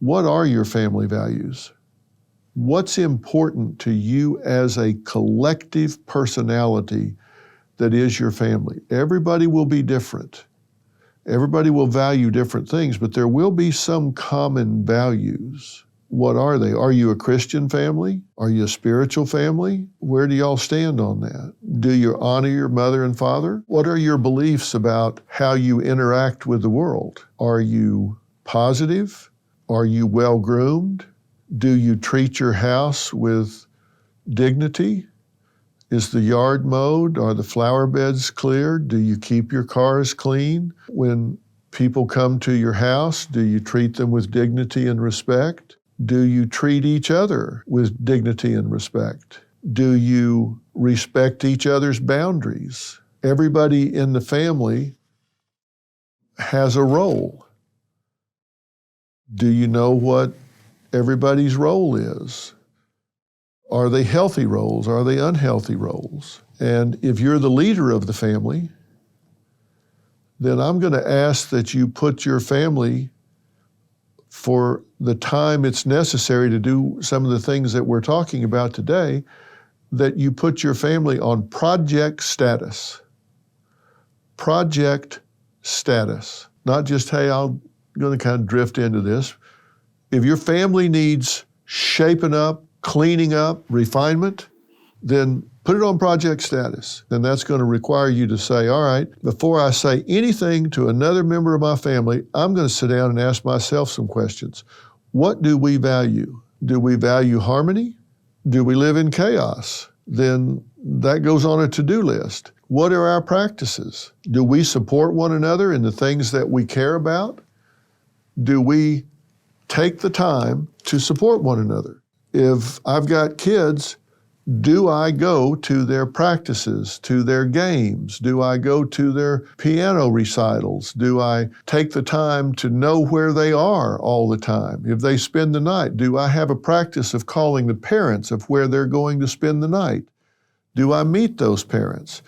What are your family values? What's important to you as a collective personality that is your family? Everybody will be different. Everybody will value different things, but there will be some common values. What are they? Are you a Christian family? Are you a spiritual family? Where do y'all stand on that? Do you honor your mother and father? What are your beliefs about how you interact with the world? Are you positive? Are you well-groomed? Do you treat your house with dignity? Is the yard mowed? Are the flower beds cleared? Do you keep your cars clean? When people come to your house, do you treat them with dignity and respect? Do you treat each other with dignity and respect? Do you respect each other's boundaries? Everybody in the family has a role. Do you know what everybody's role is? Are they healthy roles? Are they unhealthy roles? And if you're the leader of the family, then I'm going to ask that you put your family, for the time it's necessary to do some of the things that we're talking about today, that you put your family on project status. Project status. Not just, hey, I'm going to kind of drift into this. If your family needs shaping up, cleaning up, refinement, then put it on project status. And that's going to require you to say, all right, before I say anything to another member of my family, I'm going to sit down and ask myself some questions. What do we value? Do we value harmony? Do we live in chaos? Then that goes on a to-do list. What are our practices? Do we support one another in the things that we care about? Do we take the time to support one another? If I've got kids, do I go to their practices, to their games? Do I go to their piano recitals? Do I take the time to know where they are all the time? If they spend the night, do I have a practice of calling the parents of where they're going to spend the night? Do I meet those parents?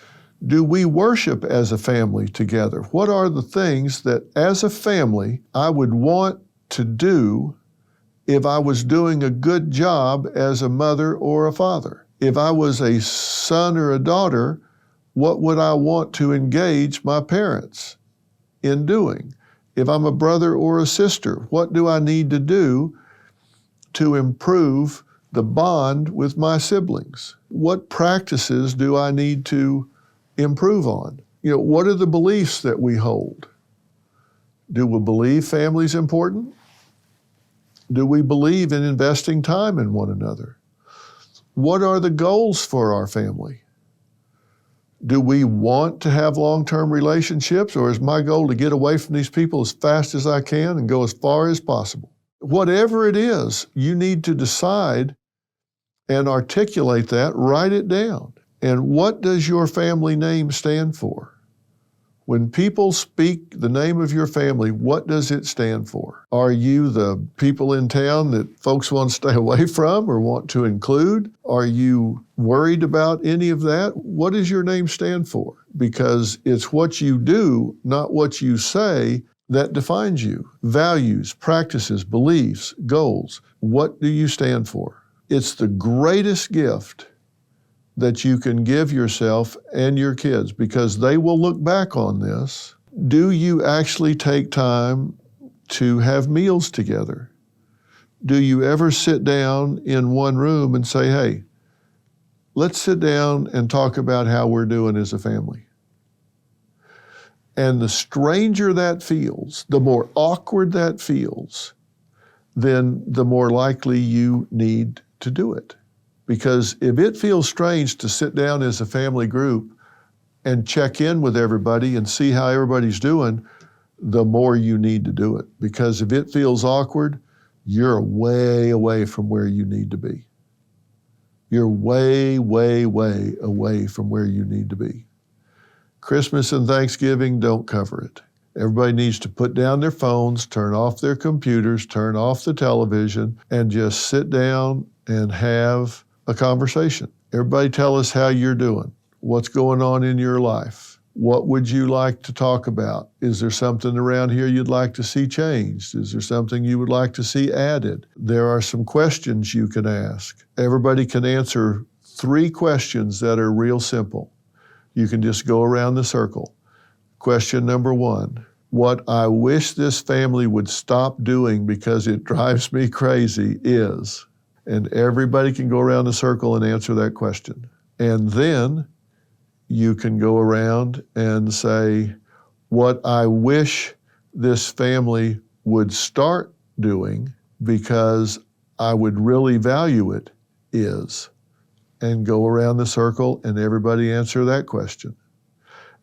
Do we worship as a family together? What are the things that as a family I would want to do if I was doing a good job as a mother or a father? If I was a son or a daughter, what would I want to engage my parents in doing? If I'm a brother or a sister, what do I need to do to improve the bond with my siblings? What practices do I need to improve on? What are the beliefs that we hold? Do we believe family's important? Do we believe in investing time in one another? What are the goals for our family? Do we want to have long-term relationships, or is my goal to get away from these people as fast as I can and go as far as possible? Whatever it is, you need to decide and articulate that, write it down. And what does your family name stand for? When people speak the name of your family, what does it stand for? Are you the people in town that folks want to stay away from or want to include? Are you worried about any of that? What does your name stand for? Because it's what you do, not what you say, that defines you. Values, practices, beliefs, goals. What do you stand for? It's the greatest gift that you can give yourself and your kids, because they will look back on this. Do you actually take time to have meals together? Do you ever sit down in one room and say, hey, let's sit down and talk about how we're doing as a family? And the stranger that feels, the more awkward that feels, then the more likely you need to do it. Because if it feels strange to sit down as a family group and check in with everybody and see how everybody's doing, the more you need to do it. Because if it feels awkward, you're way away from where you need to be. You're way, way, way away from where you need to be. Christmas and Thanksgiving don't cover it. Everybody needs to put down their phones, turn off their computers, turn off the television, and just sit down and have a conversation. Everybody tell us how you're doing. What's going on in your life? What would you like to talk about? Is there something around here you'd like to see changed? Is there something you would like to see added? There are some questions you can ask. Everybody can answer 3 questions that are real simple. You can just go around the circle. Question number 1, what I wish this family would stop doing because it drives me crazy is, and everybody can go around the circle and answer that question. And then you can go around and say, what I wish this family would start doing because I would really value it is, and go around the circle and everybody answer that question.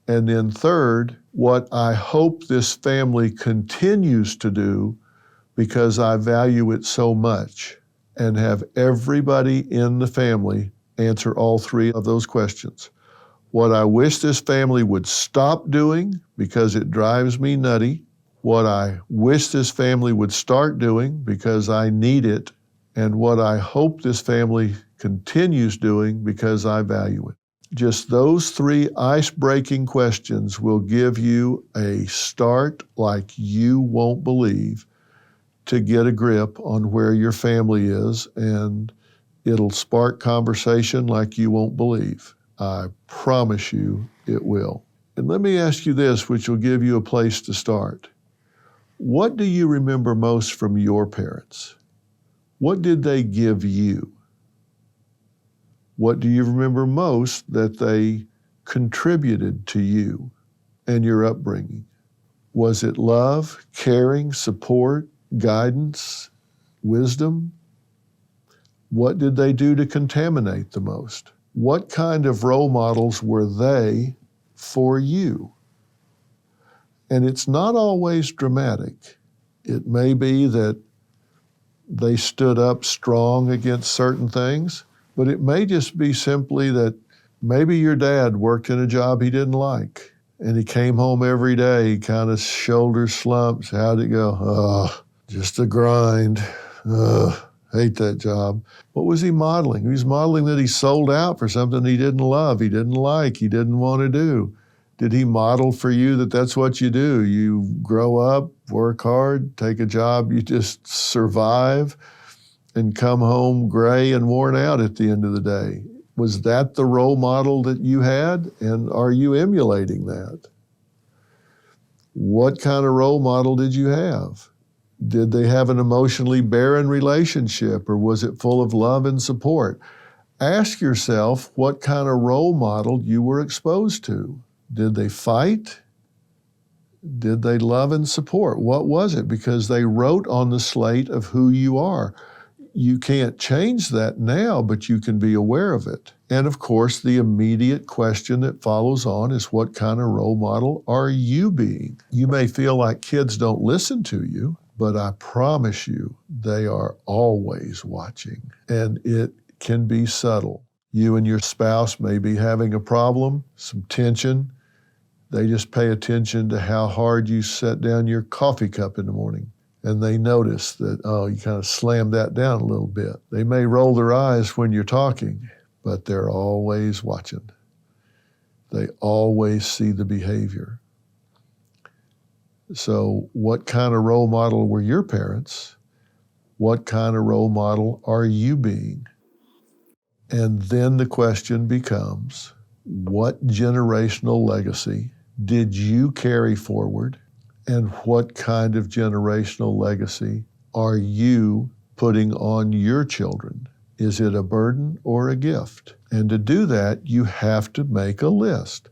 And then third, what I hope this family continues to do because I value it so much, and have everybody in the family answer all 3 of those questions. What I wish this family would stop doing because it drives me nutty. What I wish this family would start doing because I need it. And what I hope this family continues doing because I value it. Just those 3 ice-breaking questions will give you a start like you won't believe to get a grip on where your family is, and it'll spark conversation like you won't believe. I promise you it will. And let me ask you this, which will give you a place to start. What do you remember most from your parents? What did they give you? What do you remember most that they contributed to you and your upbringing? Was it love, caring, support, guidance, wisdom? What did they do to contaminate the most? What kind of role models were they for you? And it's not always dramatic. It may be that they stood up strong against certain things, but it may just be simply that maybe your dad worked in a job he didn't like, and he came home every day, kind of shoulder slumps. How'd it go? Oh, just a grind. Hate that job. What was he modeling? He was modeling that he sold out for something he didn't love, he didn't like, he didn't want to do. Did he model for you that that's what you do? You grow up, work hard, take a job, you just survive, and come home gray and worn out at the end of the day? Was that the role model that you had? And are you emulating that? What kind of role model did you have? Did they have an emotionally barren relationship, or was it full of love and support? Ask yourself what kind of role model you were exposed to. Did they fight? Did they love and support? What was it? Because they wrote on the slate of who you are. You can't change that now, but you can be aware of it. And of course, the immediate question that follows on is, what kind of role model are you being? You may feel like kids don't listen to you, but I promise you, they are always watching, and it can be subtle. You and your spouse may be having a problem, some tension. They just pay attention to how hard you set down your coffee cup in the morning, and they notice that, oh, you kind of slammed that down a little bit. They may roll their eyes when you're talking, but they're always watching. They always see the behavior. So what kind of role model were your parents? What kind of role model are you being? And then the question becomes, what generational legacy did you carry forward? And what kind of generational legacy are you putting on your children? Is it a burden or a gift? And to do that, you have to make a list.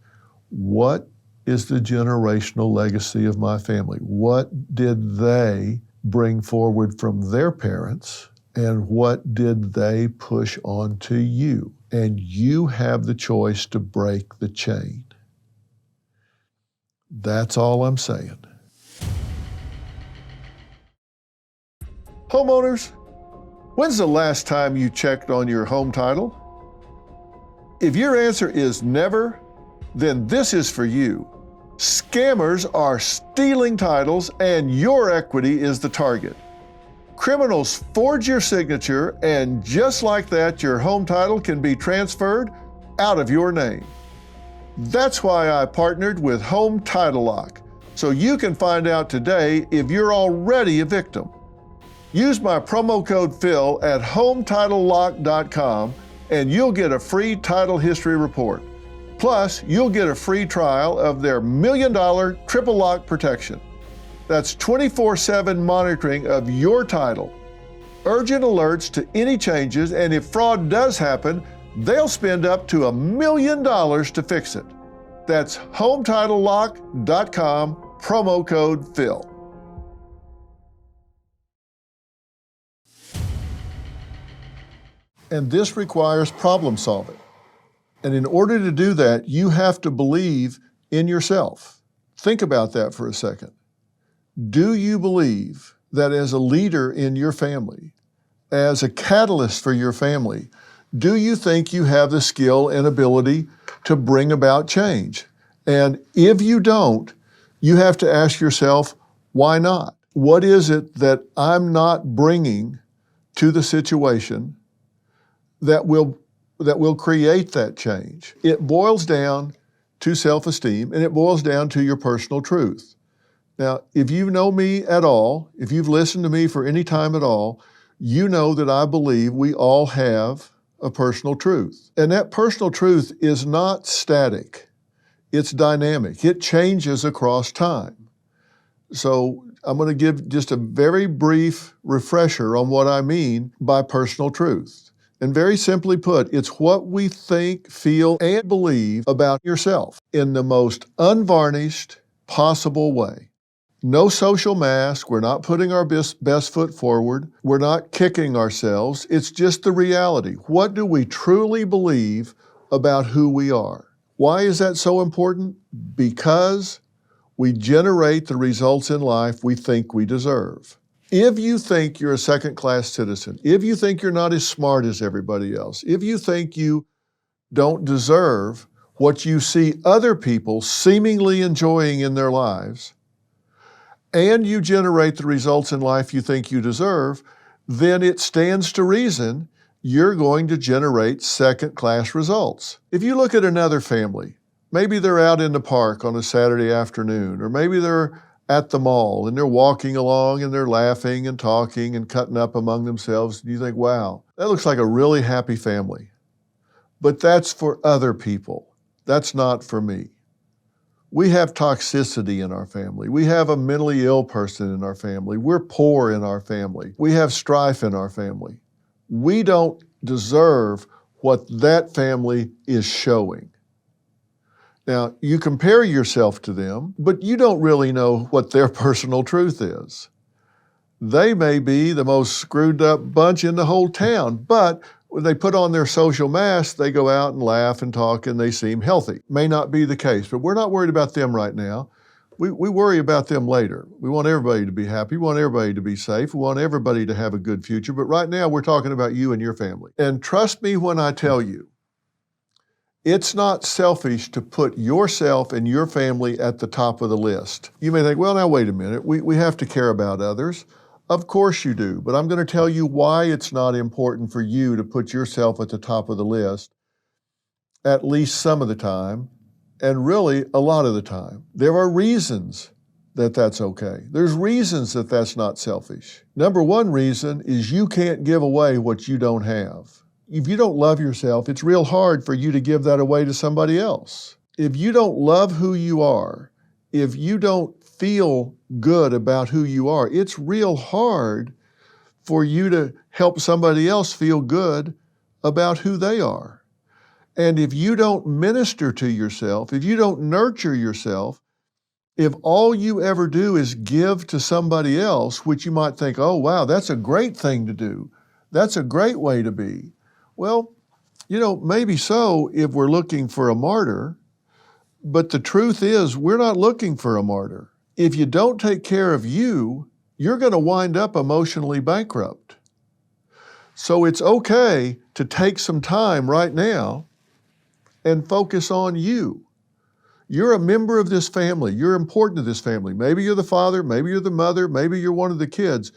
What is the generational legacy of my family? What did they bring forward from their parents? And what did they push on to you? And you have the choice to break the chain. That's all I'm saying. Homeowners, when's the last time you checked on your home title? If your answer is never, then this is for you. Scammers are stealing titles, and your equity is the target. Criminals forge your signature, and just like that, your home title can be transferred out of your name. That's why I partnered with Home Title Lock, so you can find out today if you're already a victim. Use my promo code Phil at HometitleLock.com and you'll get a free title history report. Plus, you'll get a free trial of their $1 million triple lock protection. That's 24/7 monitoring of your title. Urgent alerts to any changes, and if fraud does happen, they'll spend up to $1 million to fix it. That's HometitleLock.com, promo code Phil. And this requires problem solving. And in order to do that, you have to believe in yourself. Think about that for a second. Do you believe that as a leader in your family, as a catalyst for your family, do you think you have the skill and ability to bring about change? And if you don't, you have to ask yourself, why not? What is it that I'm not bringing to the situation that will create that change? It boils down to self-esteem, and it boils down to your personal truth. Now, if you know me at all, if you've listened to me for any time at all, you know that I believe we all have a personal truth. And that personal truth is not static. It's dynamic. It changes across time. So I'm going to give just a very brief refresher on what I mean by personal truth. And very simply put, it's what we think, feel, and believe about yourself in the most unvarnished possible way. No social mask. We're not putting our best foot forward. We're not kicking ourselves. It's just the reality. What do we truly believe about who we are? Why is that so important? Because we generate the results in life we think we deserve. If you think you're a second-class citizen, if you think you're not as smart as everybody else, if you think you don't deserve what you see other people seemingly enjoying in their lives, and you generate the results in life you think you deserve, then it stands to reason you're going to generate second-class results. If you look at another family, maybe they're out in the park on a Saturday afternoon, or maybe they're at the mall and they're walking along and they're laughing and talking and cutting up among themselves, and you think, wow, that looks like a really happy family. But that's for other people. That's not for me. We have toxicity in our family. We have a mentally ill person in our family. We're poor in our family. We have strife in our family. We don't deserve what that family is showing. Now, you compare yourself to them, but you don't really know what their personal truth is. They may be the most screwed up bunch in the whole town, but when they put on their social mask, they go out and laugh and talk and they seem healthy. May not be the case, but we're not worried about them right now. We worry about them later. We want everybody to be happy. We want everybody to be safe. We want everybody to have a good future. But right now, we're talking about you and your family. And trust me when I tell you, it's not selfish to put yourself and your family at the top of the list. You may think, well, now wait a minute. We have to care about others. Of course you do, but I'm going to tell you why it's not important for you to put yourself at the top of the list at least some of the time, and really a lot of the time. There are reasons that that's okay. There's reasons that that's not selfish. Number one reason is you can't give away what you don't have. If you don't love yourself, it's real hard for you to give that away to somebody else. If you don't love who you are, if you don't feel good about who you are, it's real hard for you to help somebody else feel good about who they are. And if you don't minister to yourself, if you don't nurture yourself, if all you ever do is give to somebody else, which you might think, oh, wow, that's a great thing to do. That's a great way to be. Well, maybe so if we're looking for a martyr, but the truth is we're not looking for a martyr. If you don't take care of you, you're going to wind up emotionally bankrupt. So it's okay to take some time right now and focus on you. You're a member of this family. You're important to this family. Maybe you're the father, maybe you're the mother, maybe you're one of the kids.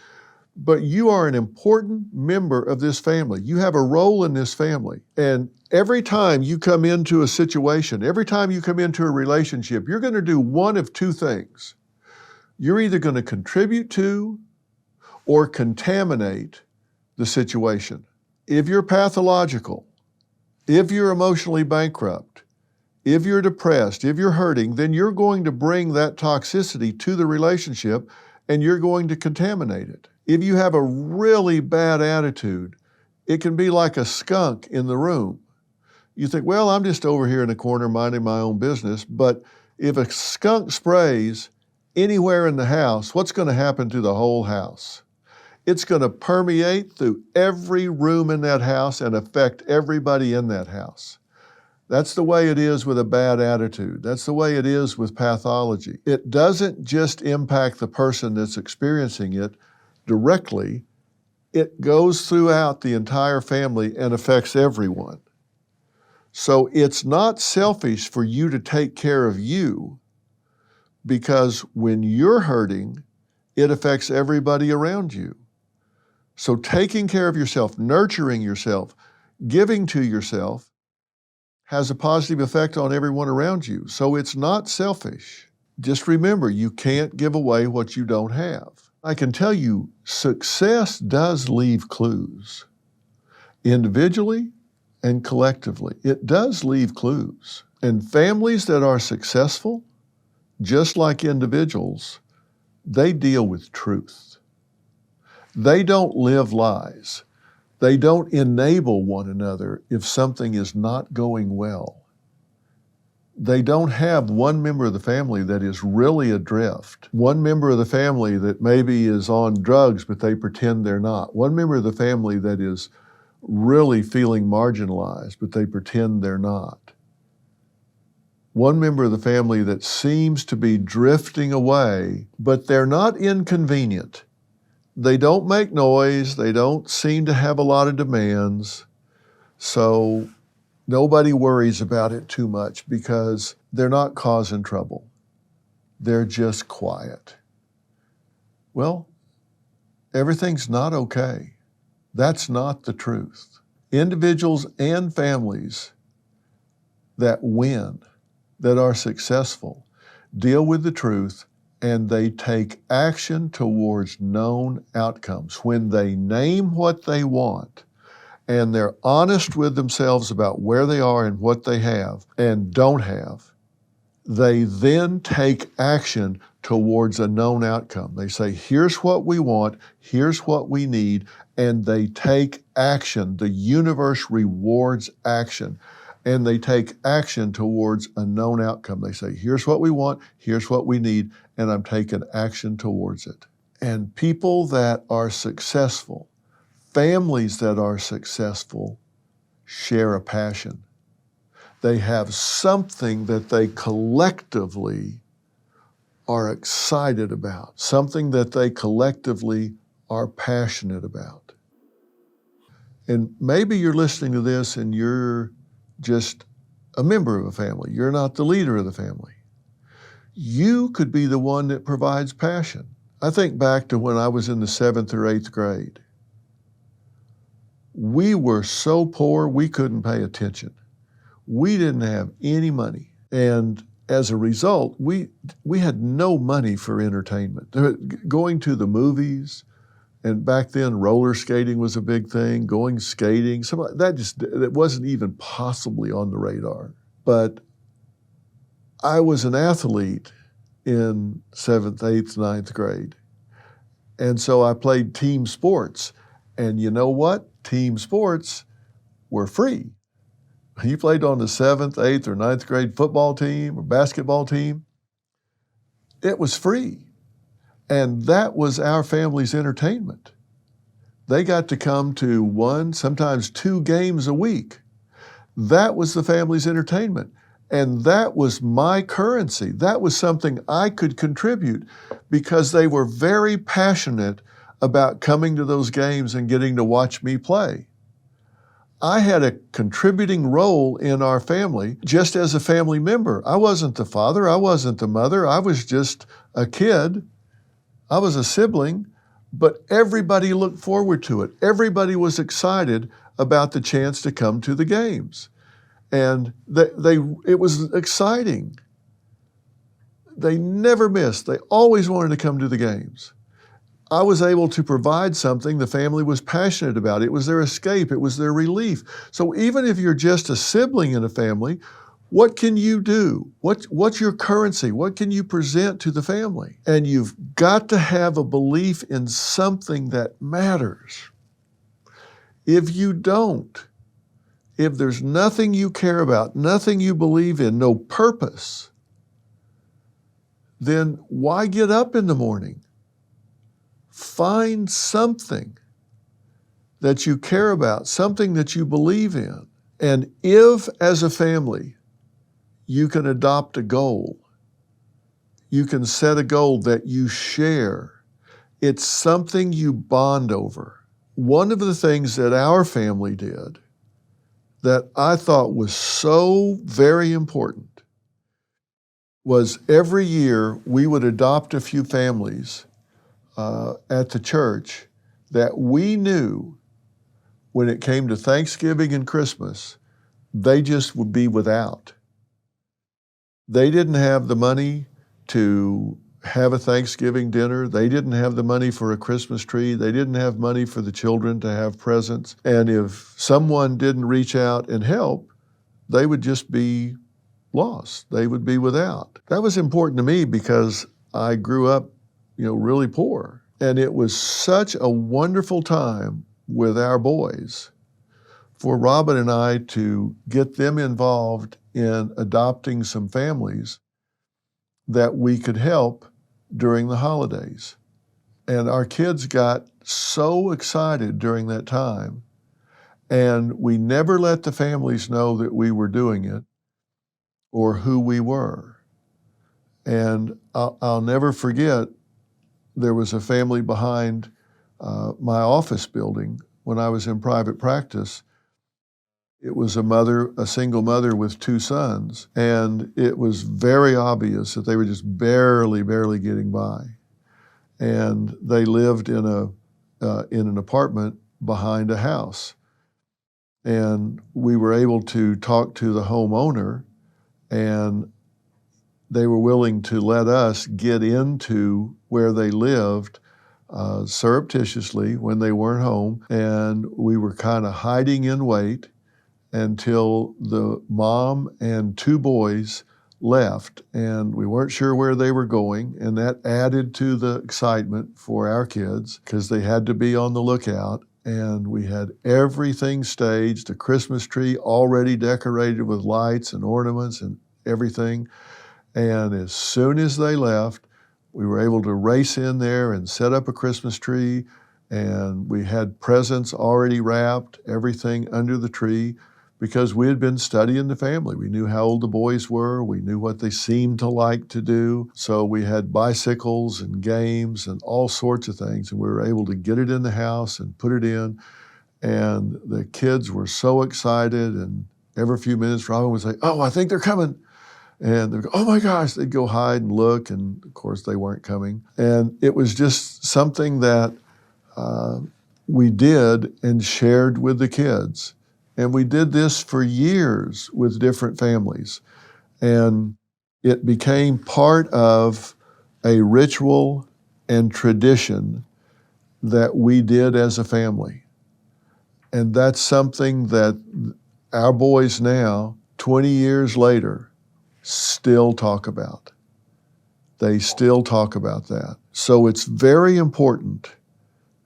but you are an important member of this family. You have a role in this family. And every time you come into a situation, every time you come into a relationship, you're going to do one of two things. You're either going to contribute to or contaminate the situation. If you're pathological, if you're emotionally bankrupt, if you're depressed, if you're hurting, then you're going to bring that toxicity to the relationship and you're going to contaminate it. If you have a really bad attitude, it can be like a skunk in the room. You think, well, I'm just over here in the corner minding my own business, but if a skunk sprays anywhere in the house, what's going to happen to the whole house? It's going to permeate through every room in that house and affect everybody in that house. That's the way it is with a bad attitude. That's the way it is with pathology. It doesn't just impact the person that's experiencing it directly. It goes throughout the entire family and affects everyone. So it's not selfish for you to take care of you, because when you're hurting, it affects everybody around you. So taking care of yourself, nurturing yourself, giving to yourself has a positive effect on everyone around you. So it's not selfish. Just remember, you can't give away what you don't have. I can tell you, success does leave clues. Individually and collectively, it does leave clues. And families that are successful, just like individuals, they deal with truth. They don't live lies. They don't enable one another if something is not going well. They don't have one member of the family that is really adrift. One member of the family that maybe is on drugs, but they pretend they're not. One member of the family that is really feeling marginalized, but they pretend they're not. One member of the family that seems to be drifting away, but they're not inconvenient. They don't make noise. They don't seem to have a lot of demands. So nobody worries about it too much because they're not causing trouble. They're just quiet. Well, everything's not okay. That's not the truth. Individuals and families that win, that are successful, deal with the truth, and they take action towards known outcomes. When they name what they want, and they're honest with themselves about where they are and what they have and don't have, they then take action towards a known outcome. They say, here's what we want, here's what we need, and they take action. The universe rewards action. And they take action towards a known outcome. They say, here's what we want, here's what we need, and I'm taking action towards it. And people that are successful, families that are successful, share a passion. They have something that they collectively are excited about, something that they collectively are passionate about. And maybe you're listening to this and you're just a member of a family. You're not the leader of the family. You could be the one that provides passion. I think back to when I was in the 7th or 8th grade. We were so poor, we couldn't pay attention. We didn't have any money. And as a result, we had no money for entertainment. Going to the movies, and back then, roller skating was a big thing, going skating, that wasn't even possibly on the radar. But I was an athlete in 7th, 8th, 9th grade. And so I played team sports. And you know what? Team sports were free. You played on the 7th, 8th, or 9th grade football team or basketball team. It was free. And that was our family's entertainment. They got to come to 1, sometimes 2 games a week. That was the family's entertainment. And that was my currency. That was something I could contribute because they were very passionate about coming to those games and getting to watch me play. I had a contributing role in our family just as a family member. I wasn't the father, I wasn't the mother, I was just a kid. I was a sibling, but everybody looked forward to it. Everybody was excited about the chance to come to the games. And it was exciting. They never missed. They always wanted to come to the games. I was able to provide something the family was passionate about. It was their escape. It was their relief. So even if you're just a sibling in a family, what can you do? What's your currency? What can you present to the family? And you've got to have a belief in something that matters. If you don't, if there's nothing you care about, nothing you believe in, no purpose, then why get up in the morning? Find something that you care about, something that you believe in. And if, as a family, you can adopt a goal, you can set a goal that you share, it's something you bond over. One of the things that our family did that I thought was so very important was every year we would adopt a few families at the church that we knew when it came to Thanksgiving and Christmas, they just would be without. They didn't have the money to have a Thanksgiving dinner. They didn't have the money for a Christmas tree. They didn't have money for the children to have presents. And if someone didn't reach out and help, they would just be lost. They would be without. That was important to me because I grew up, really poor. And it was such a wonderful time with our boys for Robin and I to get them involved in adopting some families that we could help during the holidays. And our kids got so excited during that time, and we never let the families know that we were doing it or who we were. And I'll never forget, there was a family behind my office building when I was in private practice. It was a single mother with two sons, and it was very obvious that they were just barely getting by. And they lived in an apartment behind a house. And we were able to talk to the homeowner, and they were willing to let us get into where they lived surreptitiously when they weren't home. And we were kind of hiding in wait until the mom and two boys left, and we weren't sure where they were going, and that added to the excitement for our kids because they had to be on the lookout. And we had everything staged, a Christmas tree already decorated with lights and ornaments and everything. And as soon as they left, we were able to race in there and set up a Christmas tree, and we had presents already wrapped, everything under the tree, because we had been studying the family. We knew how old the boys were. We knew what they seemed to like to do. So we had bicycles and games and all sorts of things, and we were able to get it in the house and put it in. And the kids were so excited, and every few minutes Robin would say, "Oh, I think they're coming." And they'd go, "Oh my gosh," they'd go hide and look, and of course they weren't coming. And it was just something that we did and shared with the kids. And we did this for years with different families. And it became part of a ritual and tradition that we did as a family. And that's something that our boys now, 20 years later, still talk about. They still talk about that. So it's very important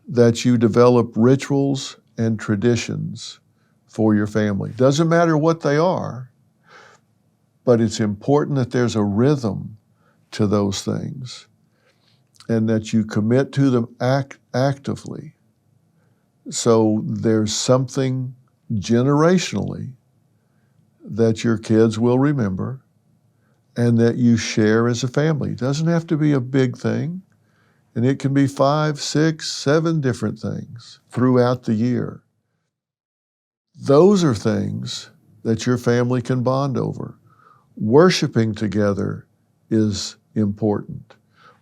that you develop rituals and traditions for your family. Doesn't matter what they are, but it's important that there's a rhythm to those things and that you commit to them actively. So there's something generationally that your kids will remember and that you share as a family. It doesn't have to be a big thing, and it can be 5, 6, 7 different things throughout the year. Those are things that your family can bond over. Worshiping together is important.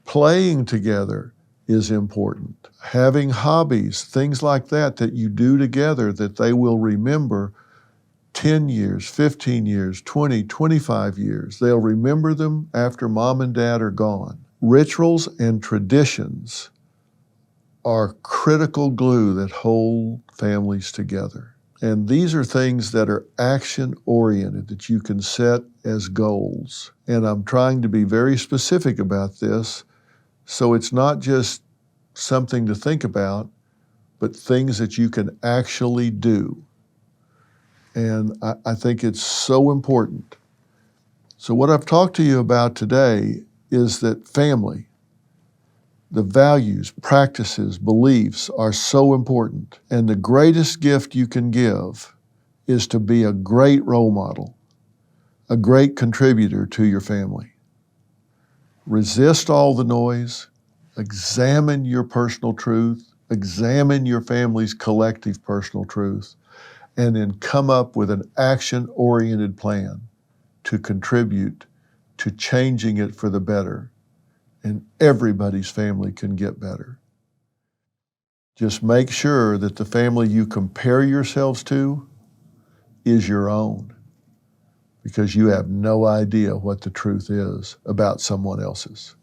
Playing together is important. Having hobbies, things like that you do together that they will remember 10 years, 15 years, 20, 25 years. They'll remember them after mom and dad are gone. Rituals and traditions are critical glue that hold families together. And these are things that are action-oriented, that you can set as goals. And I'm trying to be very specific about this, so it's not just something to think about, but things that you can actually do. And I think it's so important. So what I've talked to you about today is that family, the values, practices, beliefs are so important. And the greatest gift you can give is to be a great role model, a great contributor to your family. Resist all the noise, examine your personal truth, examine your family's collective personal truth, and then come up with an action-oriented plan to contribute to changing it for the better. And everybody's family can get better. Just make sure that the family you compare yourselves to is your own, because you have no idea what the truth is about someone else's.